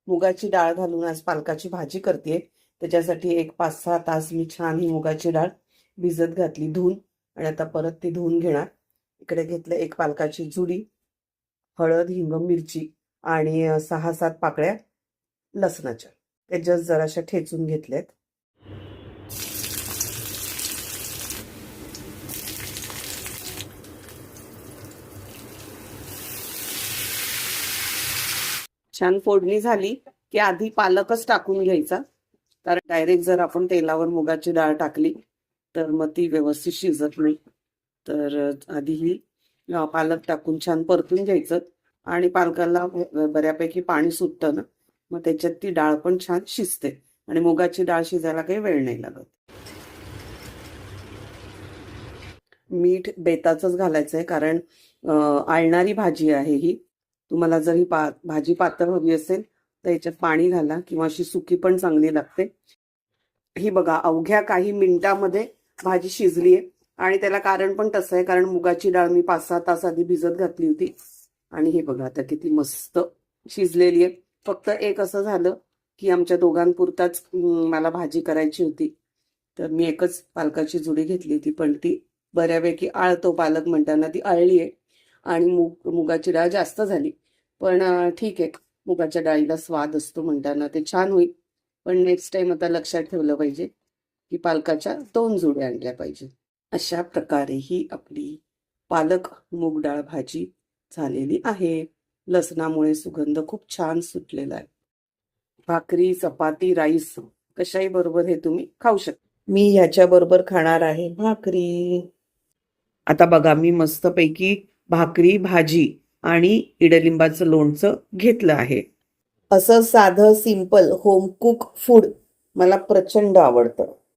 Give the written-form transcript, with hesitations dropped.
मुगाची डाळ घालून आज पालकाची भाजी करते. त्याच्यासाठी एक 5-6 तास मी छान ही मुगाची डाळ भिजत घातली धुवून आणि आता परत ती धुवून घेणार. इकडे घेतलं एक पालकाची जुडी, हळद, हिंग, मिरची आणि 6-7 पाकळ्या लसणाच्या. ते जस्ट जराशा ठेचून घेतल्यात. छान फोडणी झाली की आधी पालकच टाकून घ्यायचा, कारण डायरेक्ट जर आपण तेलावर मुगाची डाळ टाकली तर मग ती व्यवस्थित शिजत नाही. तर आधी ही पालक टाकून छान परतून घ्यायचं आणि पालकाला बऱ्यापैकी पाणी सुटतं ना, मग त्याच्यात ती डाळ पण छान शिजते आणि मुगाची डाळ शिजायला काही वेळ नाही लागत. मीठ बेताचंच घालायचं आहे, कारण आळणारी भाजी आहे ही. तुम्हाला जर ही भाजी पातळ हवी असेल तर याच्यात पाणी घाला, किंवा अशी सुकी पण चांगली लागते. ही बघा अवघ्या काही मिनिटामध्ये भाजी शिजली आहे आणि त्याला कारण पण तसं आहे, कारण मुगाची डाळ मी 5-6 तास आधी भिजत घातली होती. आणि हे बघा आता किती मस्त शिजलेली आहे. फक्त एक असं झालं की आमच्या दोघांपुरताच मला भाजी करायची होती, तर मी एकच पालकाची जुडी घेतली होती, पण ती बऱ्यापैकी आळतो पालक म्हणताना ती आळली आहे आणि मुगाची डाळ जास्त झाली. पण ठीक आहे, मुगाच्या डाळीला स्वाद असतो म्हणताना ते छान होईल. पण नेक्स्ट टाइम आता लक्षात ठेवलं पाहिजे की पालकाच्या 2 जुड्या आणल्या पाहिजे. अशा प्रकारे ही आपली पालक मूग डाळ भाजी झालेली आहे. लसणामुळे सुगंध खूप छान सुटलेला आहे. भाकरी, चपाती, राईस कशाही बरोबर हे तुम्ही खाऊ शकता. मी ह्याच्या बरोबर खाणार आहे भाकरी. आता बघा मी मस्तपैकी भाकरी, भाजी आणि इडलिंबाचं लोणचं घेतलं आहे. असं साधं सिंपल होम कुक फूड मला प्रचंड आवडतं.